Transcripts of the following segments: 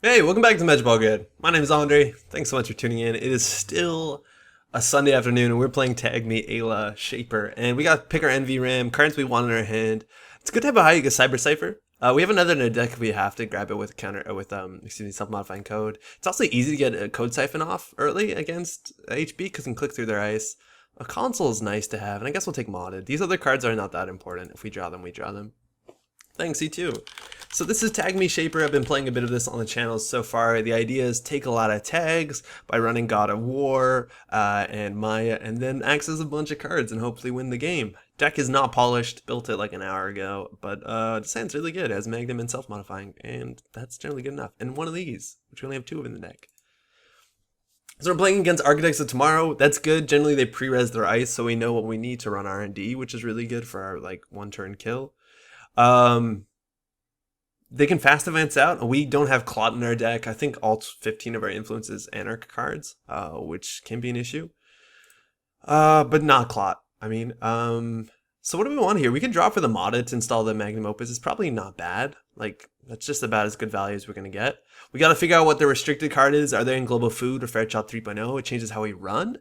Hey, welcome back to Magic Ball Grid. My name is Andre. Thanks so much for tuning in. It is still a Sunday afternoon, and we're playing Tag Me Ayla Shaper, and we got to pick our NVRAM cards we want in our hand. It's good to have a high Cyber Cipher. We have another in our deck if we have to grab it with self-modifying code. It's also easy to get a code siphon off early against HB because you can click through their ice. A console is nice to have, and I guess we'll take modded. These other cards are not that important. If we draw them, we draw them. Thanks, you too. So this is Tag Me Shaper. I've been playing a bit of this on the channel so far. The idea is take a lot of tags by running God of War and Maya, and then access a bunch of cards and hopefully win the game. Deck is not polished, built it like an hour ago, but the sounds really good. It has Magnum and self-modifying, and that's generally good enough. And one of these, which we only have two of in the deck. So we're playing against Architects of Tomorrow. That's good. Generally they pre-res their ice, so we know what we need to run R&D, which is really good for our one-turn kill. They can fast advance out. We don't have Clot in our deck. I think all 15 of our influences Anarch cards, which can be an issue. But not Clot. I mean, so what do we want here? We can draw for the modded to install the Magnum Opus. It's probably not bad. That's just about as good value as we're going to get. We got to figure out what the restricted card is. Are they in Global Food or Fairchild 3.0? It changes how we run.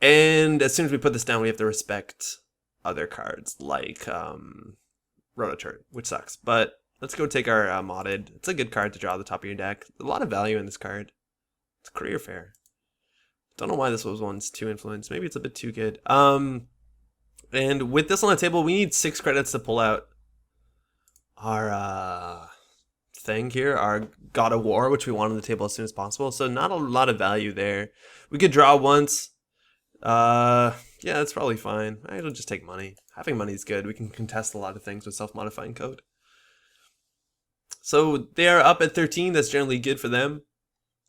And as soon as we put this down, we have to respect other cards like Rototurret, which sucks. But let's go take our modded. It's a good card to draw at the top of your deck. A lot of value in this card. It's career fair. Don't know why this was one's 2 influence. Maybe it's a bit too good. And with this on the table, we need 6 credits to pull out our thing here, our God of War, which we want on the table as soon as possible. So not a lot of value there. We could draw once. Yeah, that's probably fine. It'll just take money. Having money is good. We can contest a lot of things with self-modifying code. So they are up at 13. That's generally good for them.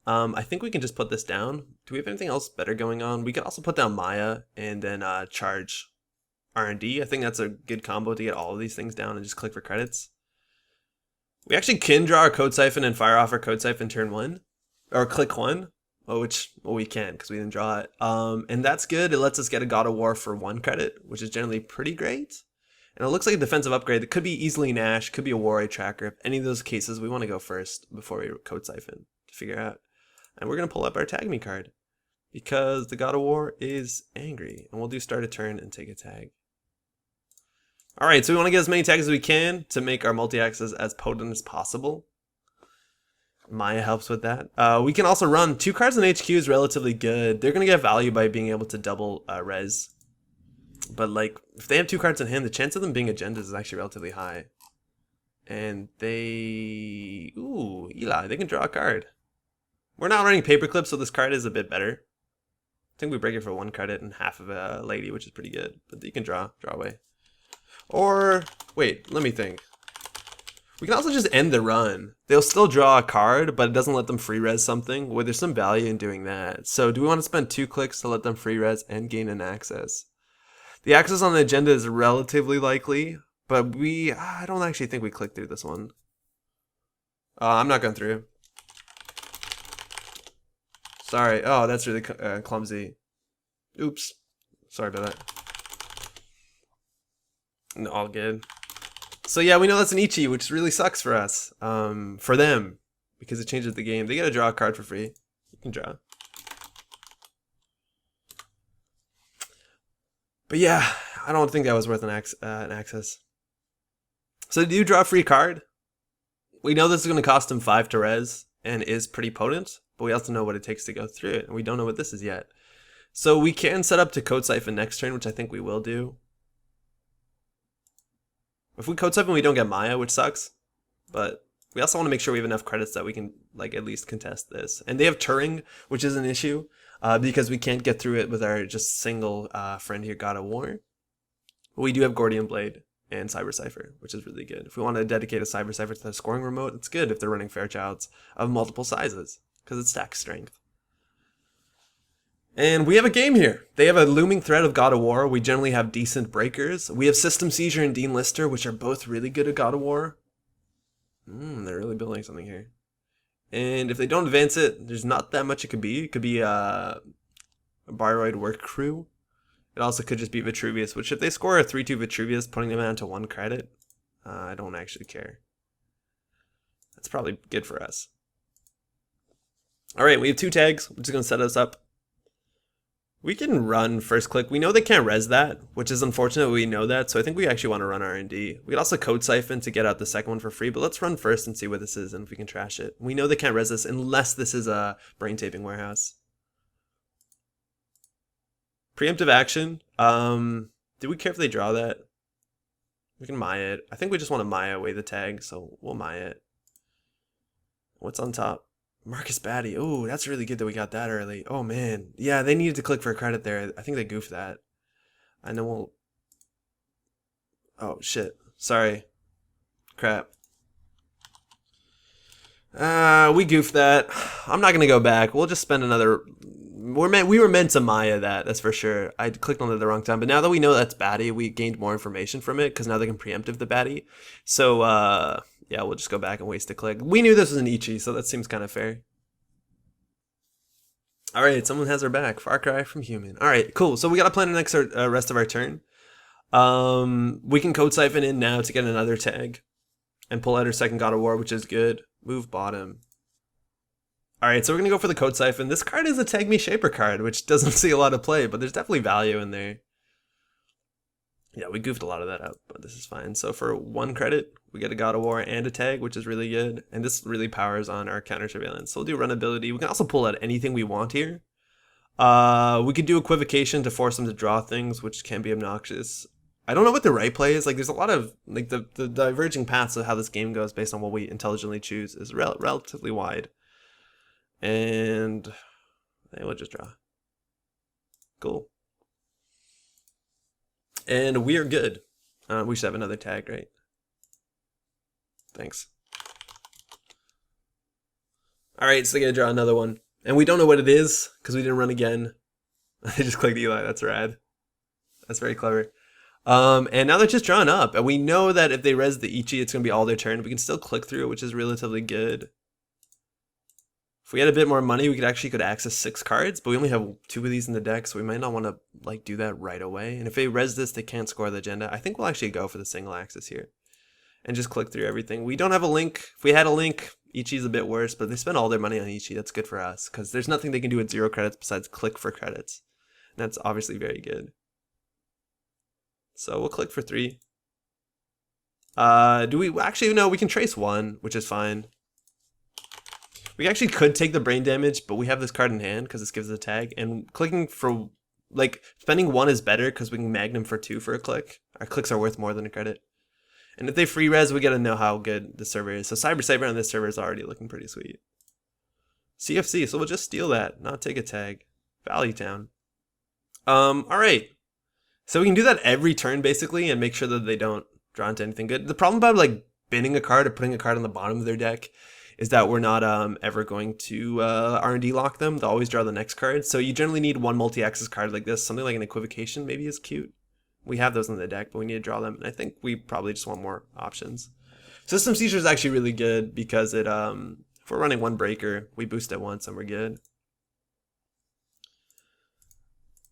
I think we can just put this down. Do we have anything else better going on? We could also put down Maya and then charge R&D. I think that's a good combo to get all of these things down and just click for credits. We actually can draw our Code Siphon and fire off our Code Siphon turn 1. Or click 1. We can because we didn't draw it. And that's good. It lets us get a God of War for 1 credit, which is generally pretty great. And it looks like a defensive upgrade. It could be easily Nash, could be a Warrior Tracker. If any of those cases, we want to go first before we Code Siphon to figure out. And we're going to pull up our Tag Me card because the God of War is angry. And we'll do start a turn and take a tag. Alright, so we want to get as many tags as we can to make our multi-axes as potent as possible. Maya helps with that. We can also run 2 cards in HQ is relatively good. They're going to get value by being able to double res. But if they have 2 cards in hand, the chance of them being agendas is actually relatively high. And they... Ooh, Eli, they can draw a card. We're not running paperclip, so this card is a bit better. I think we break it for 1 credit and half of a lady, which is pretty good. But you can draw away. Or, wait, let me think. We can also just end the run. They'll still draw a card, but it doesn't let them free res something. Well, there's some value in doing that. So do we want to spend 2 clicks to let them free res and gain an access? The access on the agenda is relatively likely, but I don't actually think we click through this one. I'm not going through. Sorry. Oh, that's really clumsy. Oops. Sorry about that. No, all good. So yeah, we know that's an Ichi, which really sucks for us. For them, because it changes the game. They get to draw a card for free. You can draw. But yeah, I don't think that was worth an access. So do you draw a free card? We know this is going to cost him 5 to res and is pretty potent, but we also know what it takes to go through it, and we don't know what this is yet. So we can set up to Code Siphon next turn, which I think we will do. If we Code Siphon, we don't get Maya, which sucks, but we also want to make sure we have enough credits that we can at least contest this. And they have Turing, which is an issue. Because we can't get through it with our just single friend here, God of War. But we do have Gordian Blade and Cyber Cipher, which is really good. If we want to dedicate a Cyber Cipher to the scoring remote, it's good if they're running Fairchilds of multiple sizes, because it stacks strength. And we have a game here. They have a looming threat of God of War. We generally have decent breakers. We have System Seizure and Dean Lister, which are both really good at God of War. They're really building something here. And if they don't advance it, there's not that much it could be. It could be a Bioroid work crew. It also could just be Vitruvius, which if they score a 3-2 Vitruvius, putting them down to 1 credit, I don't actually care. That's probably good for us. All right, we have 2 tags, which is going to set us up. We can run first click. We know they can't res that, which is unfortunate. We know that, so I think we actually want to run R&D. We could also code siphon to get out the second one for free, but let's run first and see what this is and if we can trash it. We know they can't res this unless this is a brain taping warehouse. Preemptive action. Do we care if they draw that? We can Maya it. I think we just want to Maya away the tag, so we'll Maya it. What's on top? Marcus Batty. Oh, that's really good that we got that early. Oh, man. Yeah, they needed to click for a credit there. I think they goofed that. I know we'll... Oh, shit. Sorry. Crap. We goofed that. I'm not going to go back. We'll just spend another... We were meant to Maya that, that's for sure. I clicked on it at the wrong time. But now that we know that's Batty, we gained more information from it because now they can preemptive the Batty. So, yeah, we'll just go back and waste a click. We knew this was an Ichi, so that seems kind of fair. All right, someone has our back. Far cry from human. All right, cool. So we got to plan the next rest of our turn. We can code siphon in now to get another tag and pull out our second God of War, which is good. Move bottom. All right, so we're going to go for the code siphon. This card is a Tag Me Shaper card, which doesn't see a lot of play, but there's definitely value in there. Yeah, we goofed a lot of that up, but this is fine. So for 1 credit, we get a God of War and a tag, which is really good. And this really powers on our counter surveillance. So we'll do run ability. We can also pull out anything we want here. We could do equivocation to force them to draw things, which can be obnoxious. I don't know what the right play is. Like, there's a lot of, like, the diverging paths of how this game goes based on what we intelligently choose is relatively wide. And we'll just draw. Cool. And we are good. We should have another tag, right? Thanks. All right, so they're gonna draw another one. And we don't know what it is because we didn't run again. I just clicked Eli, that's rad. That's very clever. And now they're just drawing up. And we know that if they res the Ichi, it's gonna be all their turn. We can still click through it, which is relatively good. If we had a bit more money, we could access 6 cards, but we only have 2 of these in the deck, so we might not want to like do that right away. And if they res this, they can't score the agenda. I think we'll actually go for the single axis here and just click through everything. We don't have a link. If we had a link, Ichi's a bit worse, but they spend all their money on Ichi. That's good for us because there's nothing they can do with 0 credits besides click for credits. And that's obviously very good. So we'll click for 3. Do we actually, no, we can trace 1, which is fine. We actually could take the brain damage, but we have this card in hand because this gives us a tag. And clicking for, like, spending 1 is better because we can magnum for 2 for a click. Our clicks are worth more than a credit. And if they free res, we gotta know how good the server is. So cyber on this server is already looking pretty sweet. CFC, so we'll just steal that, not take a tag. Valley Town. All right. So we can do that every turn basically and make sure that they don't draw into anything good. The problem about like binning a card or putting a card on the bottom of their deck is that we're not ever going to R&D lock them. They'll always draw the next card. So you generally need 1 multi-axis card like this. Something like an equivocation maybe is cute. We have those in the deck, but we need to draw them. And I think we probably just want more options. System Seizure is actually really good because it, if we're running 1 breaker, we boost it once and we're good.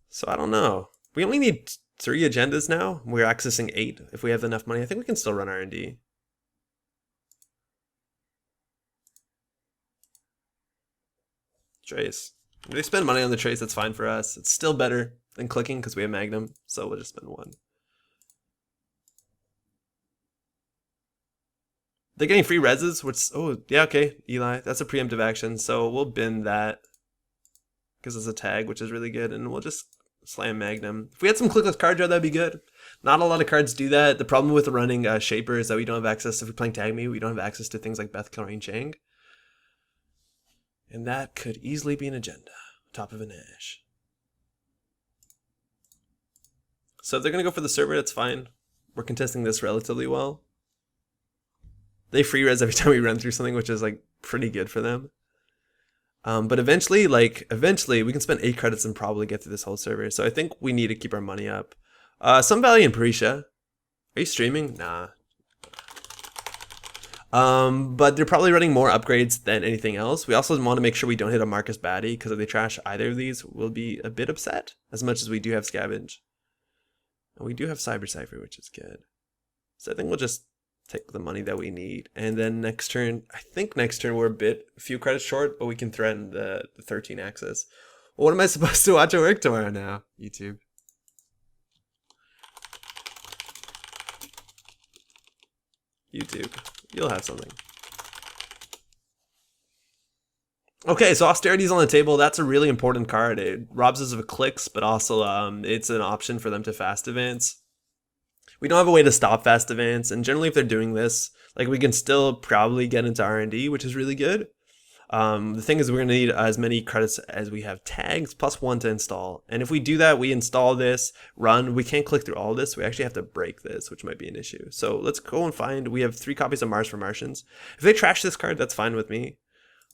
So I don't know. We only need 3 agendas now. We're accessing 8 if we have enough money. I think we can still run R&D. Trace. If they spend money on the trace, that's fine for us. It's still better than clicking because we have Magnum, so we'll just spend 1. They're getting free reses, which, oh, yeah, okay, Eli, that's a preemptive action, so we'll bin that because it's a tag, which is really good, and we'll just slam Magnum. If we had some clickless card draw, that'd be good. Not a lot of cards do that. The problem with running Shaper is that we don't have access, if we're playing Tag Me, we don't have access to things like Beth, Kilrain, Chang. And that could easily be an agenda. Top of an Ash. So if they're going to go for the server, that's fine. We're contesting this relatively well. They free res every time we run through something, which is like pretty good for them. But eventually we can spend 8 credits and probably get through this whole server. So I think we need to keep our money up. Some value in Parisha. Are you streaming? Nah. But they're probably running more upgrades than anything else. We also want to make sure we don't hit a Marcus Batty, because if they trash either of these, we'll be a bit upset, as much as we do have Scavenge. And we do have Cyber Cipher, which is good. So I think we'll just take the money that we need. And then next turn, I think next turn we're a few credits short, but we can threaten the 13 axis. Well, what am I supposed to watch at work tomorrow now? YouTube. YouTube. You'll have something. Okay, so Austerity's on the table. That's a really important card. It robs us of clicks, but also it's an option for them to fast advance. We don't have a way to stop fast advance, and generally if they're doing this, like we can still probably get into R&D, which is really good. The thing is we're going to need as many credits as we have tags, plus 1 to install. And if we do that, we install this, run, we can't click through all of this. We actually have to break this, which might be an issue. So let's go and find, we have 3 copies of Mars for Martians. If they trash this card, that's fine with me,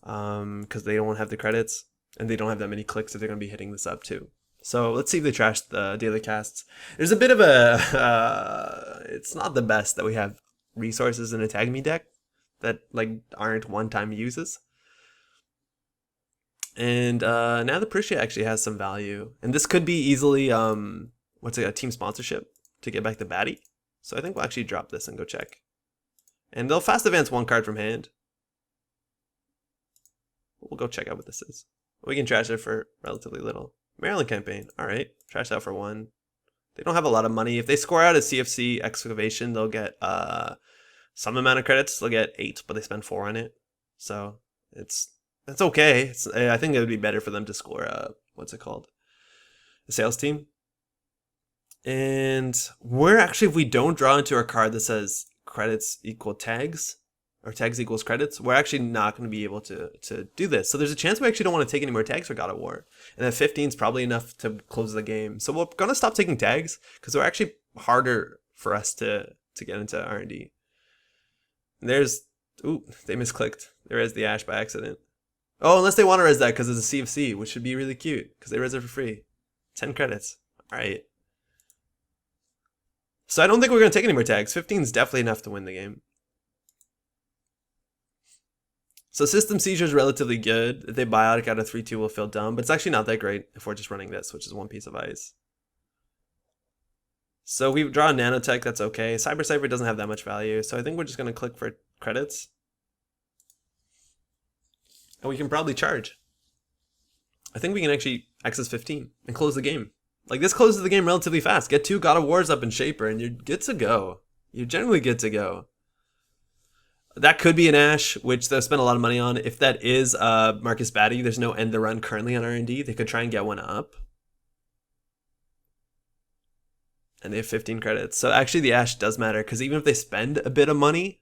because they don't have the credits, and they don't have that many clicks if they're going to be hitting this up too. So let's see if they trash the daily casts. There's a bit of a, it's not the best that we have resources in a tag me deck that like aren't one-time uses. And now the Prussia actually has some value. And this could be easily, a team sponsorship to get back the baddie. So I think we'll actually drop this and go check. And they'll fast advance 1 card from hand. We'll go check out what this is. We can trash it for relatively little. Maryland campaign. All right. Trash out for 1. They don't have a lot of money. If they score out a CFC excavation, they'll get some amount of credits. They'll get 8, but they spend 4 on it. So that's okay. I think it would be better for them to score what's it called? A sales team. And we're actually, if we don't draw into our card that says credits equal tags, or tags equals credits, we're actually not going to be able to do this. So there's a chance we actually don't want to take any more tags for God of War. And that 15 is probably enough to close the game. So we're going to stop taking tags because they're actually harder for us to get into R&D. There's, ooh, they misclicked. They res the Ash by accident. Oh, unless they want to res that because it's a CFC, which should be really cute because they res it for free. 10 credits. All right. So I don't think we're going to take any more tags. 15 is definitely enough to win the game. So system seizure is relatively good. If they biotic out of 3-2, we'll feel dumb, but it's actually not that great if we're just running this, which is 1 piece of ice. So we draw a nanotech, that's okay. Cyber doesn't have that much value, so I think we're just going to click for credits. And we can probably charge. I think we can actually access 15 and close the game. Like, this closes the game relatively fast. Get 2 God of Wars up in Shaper, and you're good to go. You're generally good to go. That could be an Ash, which they'll spend a lot of money on. If that is Marcus Batty, there's no end the run currently on R&D. They could try and get one up. And they have 15 credits. So actually the Ash does matter, because even if they spend a bit of money,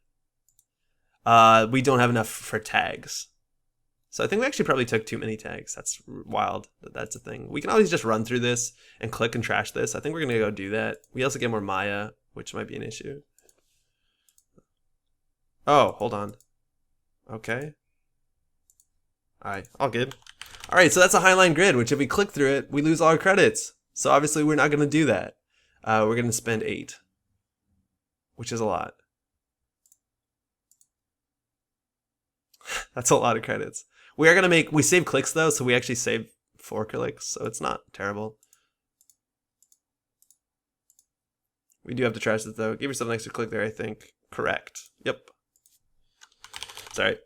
we don't have enough for tags. So I think we actually probably took too many tags. That's wild. That's a thing. We can always just run through this and click and trash this. I think we're going to go do that. We also get more Maya, which might be an issue. Oh, hold on. Okay. Alright, all good. Alright, so that's a Highline grid, which if we click through it, we lose all our credits. So obviously we're not going to do that. We're going to spend 8. Which is a lot. That's a lot of credits. We are going to make, we save clicks though, so we actually save 4 clicks, so it's not terrible. We do have to trash it though. Give yourself an extra click there, I think. Correct. Yep. It's alright.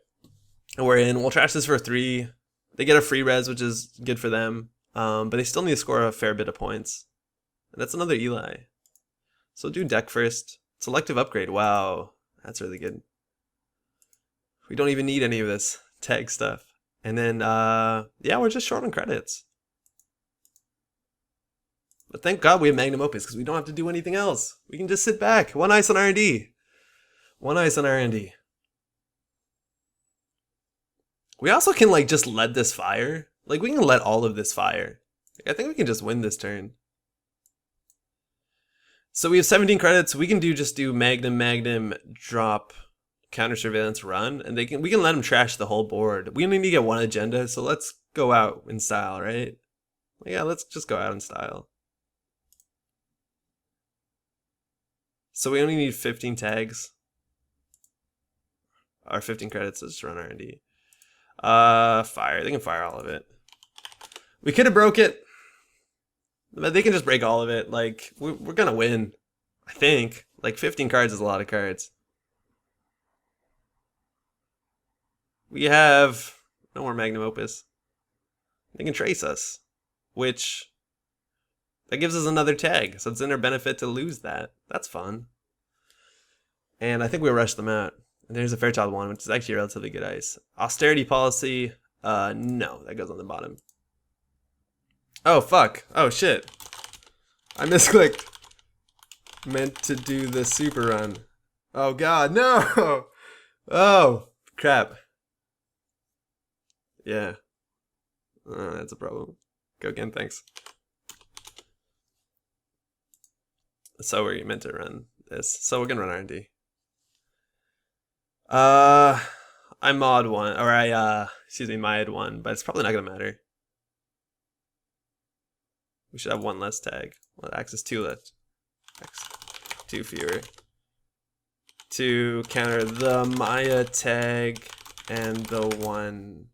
And we're in. We'll trash this for 3. They get a free res, which is good for them. But they still need to score a fair bit of points. And that's another Eli. So do deck first. Selective upgrade. Wow. That's really good. We don't even need any of this tag stuff. And then, yeah, we're just short on credits. But thank God we have Magnum Opus, because we don't have to do anything else. We can just sit back. 1 ice on R&D. 1 ice on R&D. We also can, like, just let this fire. Like, we can let all of this fire. Like, I think we can just win this turn. So we have 17 credits. We can just do Magnum, drop, counter surveillance, run, and we can let them trash the whole board. We only need to get 1 agenda, so let's go out in style, right? Yeah, let's just go out in style. So we only need 15 tags. Or 15 credits to just run R&D. Fire. They can fire all of it. We could have broke it. But they can just break all of it. Like, we're gonna win. I think. Like, 15 cards is a lot of cards. we have no more magnum opus. They can trace us, which that gives us another tag. So it's in our benefit to lose that. That's fun. And I think we rushed them out. And there's a Fairchild one, which is actually a relatively good ice. Austerity policy. No, that goes on the bottom. Oh, fuck. Oh, shit. I misclicked. Meant to do the super run. Oh, God, no! Oh, crap. Yeah. That's a problem. Go again, thanks. So we're meant to run this. So we're gonna run R&D. I mod one, or I excuse me, mod one, but it's probably not gonna matter. We should have one less tag. Well, access two left. Two fewer. To counter the Maya tag and the one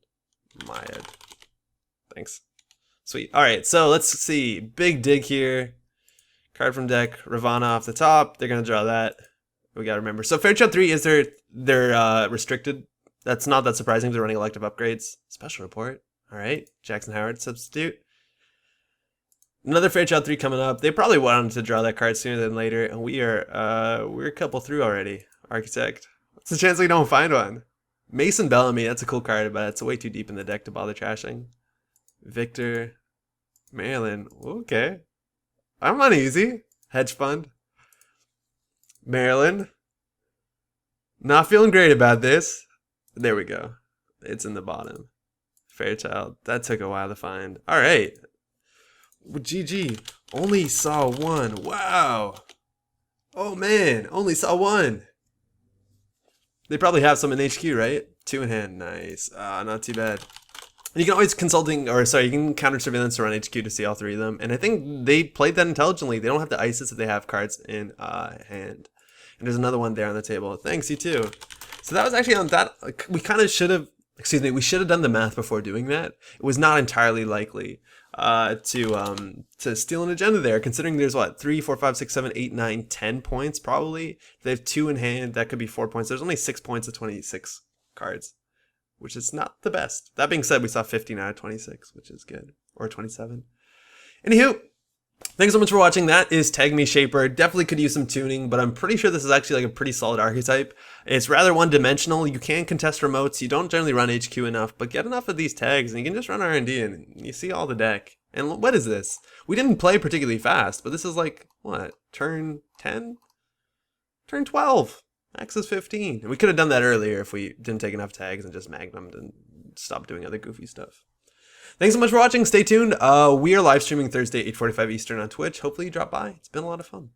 Maya. Thanks. Sweet. All right, so let's see. Big dig here. Card from deck. Ravana off the top. They're gonna draw that. We gotta remember. So Fairchild 3 is they're restricted. That's not that surprising. They're running elective upgrades. Special report. All right. Jackson Howard substitute. Another Fairchild 3 coming up. They probably wanted to draw that card sooner than later, and we're a couple through already. Architect. What's the chance we don't find one? Mason Bellamy. That's a cool card, but it's way too deep in the deck to bother trashing. Victor. Maryland. Okay. I'm uneasy. Hedge fund. Maryland. Not feeling great about this. There we go. It's in the bottom. Fairchild. That took a while to find. All right. GG. Only saw one. Wow. Oh man. Only saw one. They probably have some in HQ, right? Two in hand. Nice. Not too bad. And you can always you can counter surveillance around HQ to see all three of them. And I think they played that intelligently. They don't have to ISIS if they have cards in hand. And there's another one there on the table. Thanks, you too. So that was actually on that. We kind of should have, we should have done the math before doing that. It was not entirely likely to steal an agenda there, considering there's what, 3, 4, 5, 6, 7, 8, 9, 10 points probably. If they have 2 in hand, that could be 4 points. There's only 6 points of 26 cards, which is not the best. That being said, we saw 15 out of 26, which is good. Or 27. Anywho, thanks so much for watching. That is Tag Me Shaper. Definitely could use some tuning, but I'm pretty sure this is actually like a pretty solid archetype. It's rather one-dimensional. You can contest remotes. You don't generally run HQ enough, but get enough of these tags and you can just run R&D and you see all the deck. And what is this? We didn't play particularly fast, but this is like, what, turn 10? Turn 12. Max is 15. And we could have done that earlier if we didn't take enough tags and just magnumed and stopped doing other goofy stuff. Thanks so much for watching. Stay tuned. We are live streaming Thursday, 8:45 Eastern on Twitch. Hopefully you drop by. It's been a lot of fun.